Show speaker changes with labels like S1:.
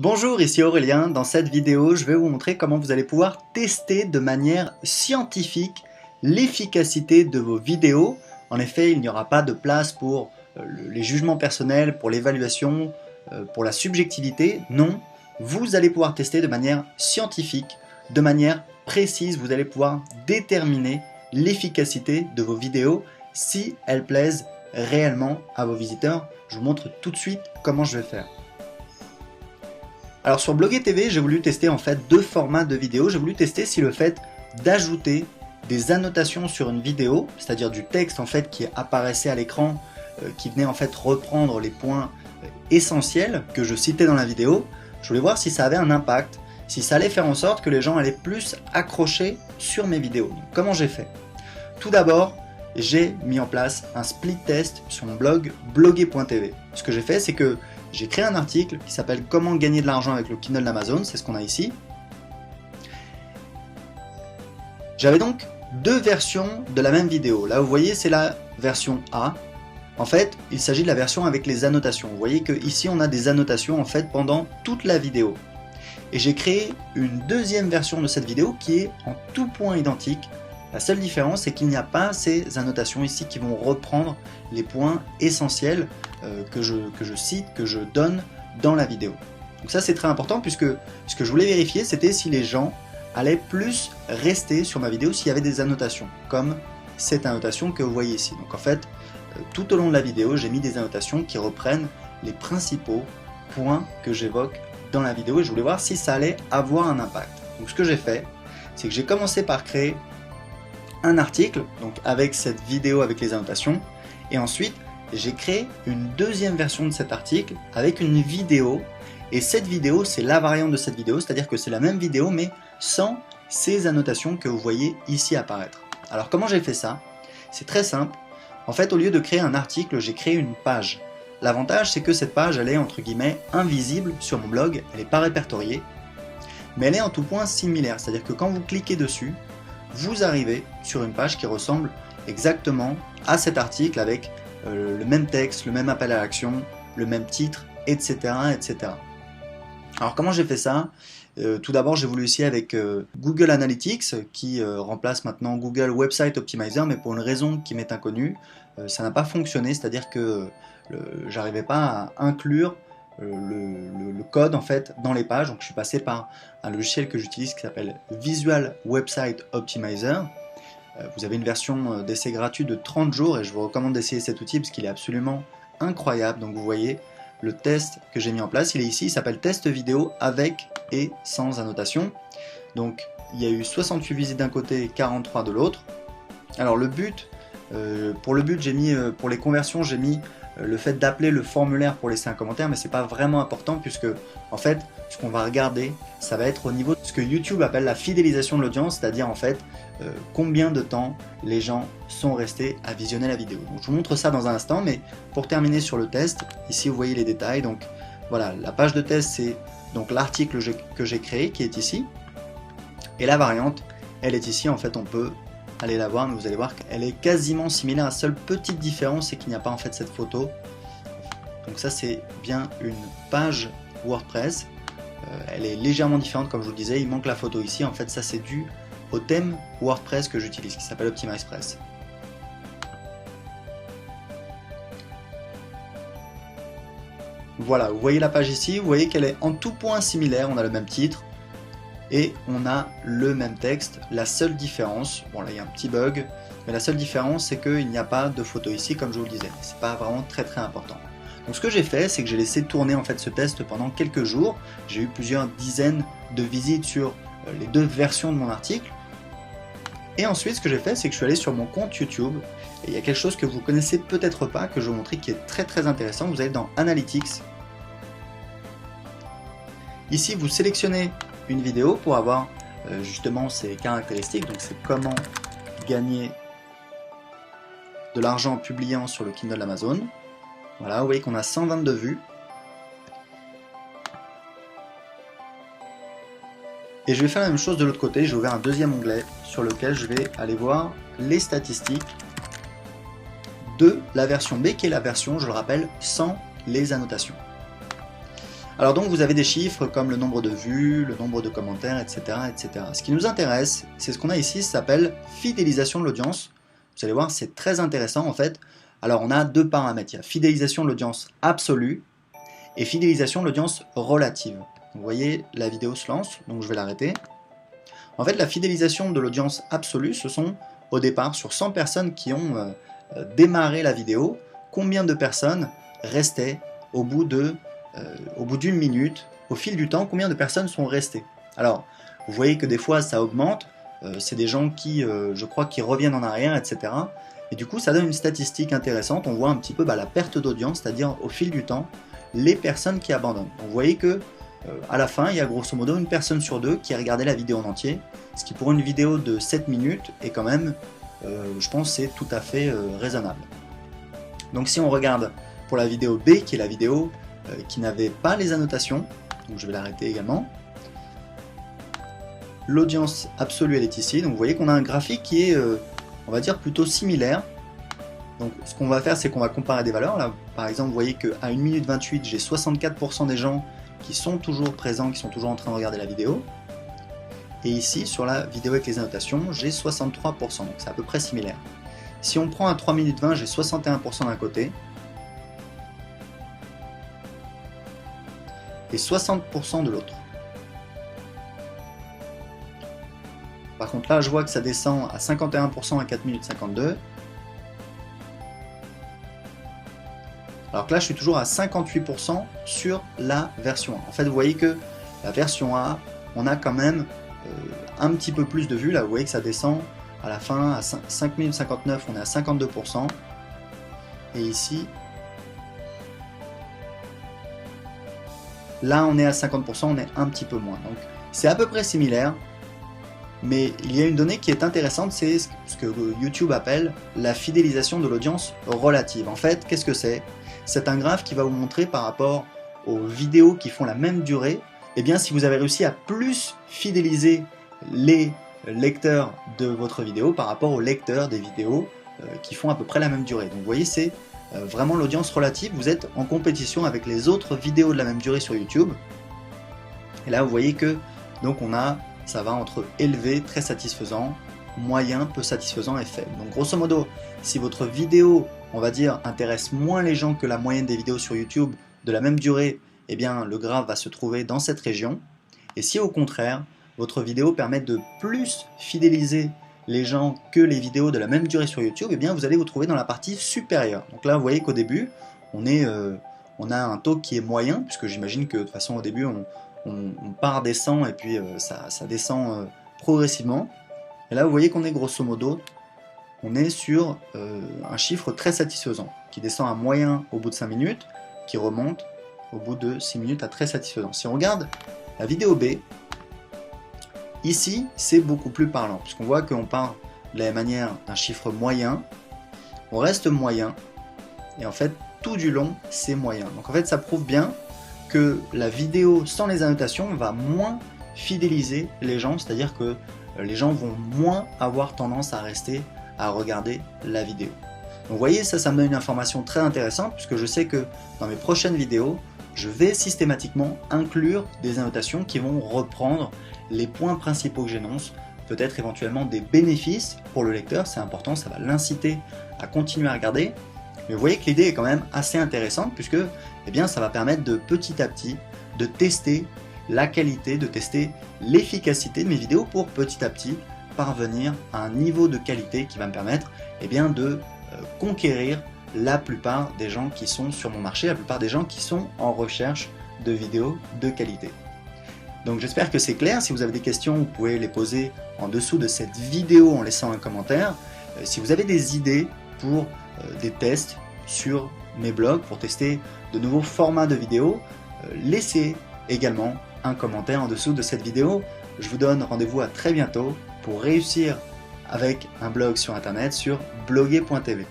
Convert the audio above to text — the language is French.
S1: Bonjour, ici Aurélien. Dans cette vidéo, je vais vous montrer comment vous allez pouvoir tester de manière scientifique l'efficacité de vos vidéos. En effet, il n'y aura pas de place pour les jugements personnels, pour l'évaluation, pour la subjectivité. Non, vous allez pouvoir tester de manière scientifique, de manière précise. Vous allez pouvoir déterminer l'efficacité de vos vidéos si elles plaisent réellement à vos visiteurs. Je vous montre tout de suite comment je vais faire. Alors sur Bloguer TV, j'ai voulu tester en fait deux formats de vidéos. J'ai voulu tester si le fait d'ajouter des annotations sur une vidéo, c'est-à-dire du texte en fait qui apparaissait à l'écran, qui venait en fait reprendre les points essentiels que je citais dans la vidéo, je voulais voir si ça avait un impact, si ça allait faire en sorte que les gens allaient plus accrocher sur mes vidéos. Donc, comment j'ai fait? Tout d'abord, j'ai mis en place un split test sur mon blog bloguer.tv. Ce que j'ai fait, c'est que j'ai créé un article qui s'appelle « Comment gagner de l'argent avec le Kindle d'Amazon », c'est ce qu'on a ici. J'avais donc deux versions de la même vidéo. Là, vous voyez, c'est la version A. En fait, il s'agit de la version avec les annotations. Vous voyez qu'ici, on a des annotations en fait pendant toute la vidéo. Et j'ai créé une deuxième version de cette vidéo qui est en tout point identique. La seule différence, c'est qu'il n'y a pas ces annotations ici qui vont reprendre les points essentiels que je cite, que je donne dans la vidéo. Donc ça, c'est très important puisque ce que je voulais vérifier, c'était si les gens allaient plus rester sur ma vidéo s'il y avait des annotations, comme cette annotation que vous voyez ici. Donc en fait, tout au long de la vidéo, j'ai mis des annotations qui reprennent les principaux points que j'évoque dans la vidéo et je voulais voir si ça allait avoir un impact. Donc ce que j'ai fait, c'est que j'ai commencé par créer un article, donc avec cette vidéo avec les annotations, et ensuite j'ai créé une deuxième version de cet article avec une vidéo, et cette vidéo c'est la variante de cette vidéo, c'est-à-dire que c'est la même vidéo mais sans ces annotations que vous voyez ici apparaître. Alors comment j'ai fait ça? C'est très simple. En fait, au lieu de créer un article, j'ai créé une page. L'avantage, c'est que cette page, elle est entre guillemets invisible sur mon blog, elle n'est pas répertoriée, mais elle est en tout point similaire, c'est-à-dire que quand vous cliquez dessus, vous arrivez sur une page qui ressemble exactement à cet article avec le même texte, le même appel à l'action, le même titre, etc. etc. Alors comment j'ai fait ça? Tout d'abord, j'ai voulu essayer avec Google Analytics qui remplace maintenant Google Website Optimizer, mais pour une raison qui m'est inconnue, ça n'a pas fonctionné, c'est-à-dire que j'arrivais pas à inclure le code en fait dans les pages. Donc je suis passé par un logiciel que j'utilise qui s'appelle Visual Website Optimizer. Vous avez une version d'essai gratuit de 30 jours et je vous recommande d'essayer cet outil parce qu'il est absolument incroyable. Donc vous voyez le test que j'ai mis en place, il est ici, il s'appelle test vidéo avec et sans annotation. Donc il y a eu 68 visites d'un côté et 43 de l'autre. Alors le but, pour les conversions, j'ai mis le fait d'appeler le formulaire pour laisser un commentaire, mais c'est pas vraiment important puisque en fait ce qu'on va regarder, ça va être au niveau de ce que YouTube appelle la fidélisation de l'audience, c'est-à-dire en fait combien de temps les gens sont restés à visionner la vidéo. Donc, je vous montre ça dans un instant, mais pour terminer sur le test, ici vous voyez les détails. Donc voilà, la page de test, c'est donc l'article que j'ai créé qui est ici, et la variante, elle est ici. En fait, on peut aller la voir, mais vous allez voir qu'elle est quasiment similaire. La seule petite différence, c'est qu'il n'y a pas en fait cette photo. Donc ça, c'est bien une page WordPress. Elle est légèrement différente, comme je vous le disais. Il manque la photo ici. En fait, ça, c'est dû au thème WordPress que j'utilise, qui s'appelle OptimizePress. Voilà, vous voyez la page ici. Vous voyez qu'elle est en tout point similaire. On a le même titre. Et on a le même texte. La seule différence, bon là il y a un petit bug, mais la seule différence c'est qu'il n'y a pas de photo ici comme je vous le disais. C'est pas vraiment très important. Donc ce que j'ai fait, c'est que j'ai laissé tourner en fait ce test pendant quelques jours. J'ai eu plusieurs dizaines de visites sur les deux versions de mon article. Et ensuite ce que j'ai fait, c'est que je suis allé sur mon compte YouTube. Et il y a quelque chose que vous connaissez peut-être pas, que je vais vous montrer, qui est très intéressant. Vous allez dans Analytics. Ici vous sélectionnez une vidéo pour avoir justement ces caractéristiques. Donc c'est comment gagner de l'argent en publiant sur le Kindle d'Amazon. Voilà, vous voyez qu'on a 122 vues. Et je vais faire la même chose de l'autre côté. J'ai ouvert un deuxième onglet sur lequel je vais aller voir les statistiques de la version B, qui est la version, je le rappelle, sans les annotations. Alors donc vous avez des chiffres comme le nombre de vues, le nombre de commentaires, etc. etc. Ce qui nous intéresse, c'est ce qu'on a ici, ça s'appelle fidélisation de l'audience. Vous allez voir, c'est très intéressant en fait. Alors on a deux paramètres, il y a fidélisation de l'audience absolue et fidélisation de l'audience relative. Vous voyez, la vidéo se lance, donc je vais l'arrêter. En fait, la fidélisation de l'audience absolue, ce sont au départ sur 100 personnes qui ont démarré la vidéo, combien de personnes restaient au bout d'une minute, au fil du temps, combien de personnes sont restées. Alors, vous voyez que des fois ça augmente, c'est des gens qui, je crois, qui reviennent en arrière, etc. Et du coup, ça donne une statistique intéressante, on voit un petit peu la perte d'audience, c'est-à-dire au fil du temps, les personnes qui abandonnent. Donc, vous voyez que à la fin, il y a grosso modo une personne sur deux qui a regardé la vidéo en entier, ce qui pour une vidéo de 7 minutes est quand même, je pense, c'est tout à fait raisonnable. Donc si on regarde pour la vidéo B, qui est la vidéo qui n'avait pas les annotations, donc je vais l'arrêter également, l'audience absolue elle est ici, donc vous voyez qu'on a un graphique qui est, on va dire, plutôt similaire. Donc ce qu'on va faire, c'est qu'on va comparer des valeurs. Là, par exemple, vous voyez qu'à 1 minute 28, j'ai 64% des gens qui sont toujours présents, qui sont toujours en train de regarder la vidéo. Et ici, sur la vidéo avec les annotations, j'ai 63%, donc c'est à peu près similaire. Si on prend à 3 minutes 20, j'ai 61% d'un côté, et 60% de l'autre. Par contre là, je vois que ça descend à 51% à 4 minutes 52. Alors que là, je suis toujours à 58% sur la version A. En fait, vous voyez que la version A, on a quand même un petit peu plus de vues. Là, vous voyez que ça descend à la fin, à 5 minutes 59, on est à 52%. Et ici, là, on est à 50%, on est un petit peu moins. Donc, c'est à peu près similaire. Mais il y a une donnée qui est intéressante, c'est ce que YouTube appelle la fidélisation de l'audience relative. En fait, qu'est-ce que c'est? C'est un graphe qui va vous montrer par rapport aux vidéos qui font la même durée, eh bien si vous avez réussi à plus fidéliser les lecteurs de votre vidéo par rapport aux lecteurs des vidéos qui font à peu près la même durée. Donc vous voyez, c'est vraiment l'audience relative, vous êtes en compétition avec les autres vidéos de la même durée sur YouTube. Et là vous voyez que donc ça va entre élevé, très satisfaisant, moyen, peu satisfaisant et faible. Donc grosso modo, si votre vidéo, on va dire, intéresse moins les gens que la moyenne des vidéos sur YouTube de la même durée, eh bien le graphe va se trouver dans cette région. Et si au contraire, votre vidéo permet de plus fidéliser les gens que les vidéos de la même durée sur YouTube, eh bien vous allez vous trouver dans la partie supérieure. Donc là, vous voyez qu'au début, on a un taux qui est moyen, puisque j'imagine que de toute façon au début, on part, descend, et puis ça descend progressivement. Et là, vous voyez qu'on est grosso modo, on est sur un chiffre très satisfaisant, qui descend à moyen au bout de 5 minutes, qui remonte au bout de 6 minutes à très satisfaisant. Si on regarde la vidéo B, ici, c'est beaucoup plus parlant, puisqu'on voit qu'on part de la même manière d'un chiffre moyen, on reste moyen, et en fait, tout du long, c'est moyen. Donc en fait, ça prouve bien que la vidéo sans les annotations va moins fidéliser les gens, c'est-à-dire que les gens vont moins avoir tendance à rester à regarder la vidéo. Donc vous voyez, ça me donne une information très intéressante, puisque je sais que dans mes prochaines vidéos, je vais systématiquement inclure des annotations qui vont reprendre les points principaux que j'énonce, peut-être éventuellement des bénéfices pour le lecteur, c'est important, ça va l'inciter à continuer à regarder. Mais vous voyez que l'idée est quand même assez intéressante, puisque eh bien, ça va permettre de petit à petit de tester la qualité, de tester l'efficacité de mes vidéos pour petit à petit parvenir à un niveau de qualité qui va me permettre eh bien, de conquérir la plupart des gens qui sont sur mon marché, la plupart des gens qui sont en recherche de vidéos de qualité. Donc j'espère que c'est clair. Si vous avez des questions, vous pouvez les poser en dessous de cette vidéo en laissant un commentaire. Si vous avez des idées pour des tests sur mes blogs, pour tester de nouveaux formats de vidéos, laissez également un commentaire en dessous de cette vidéo. Je vous donne rendez-vous à très bientôt pour réussir avec un blog sur internet sur bloguer.tv.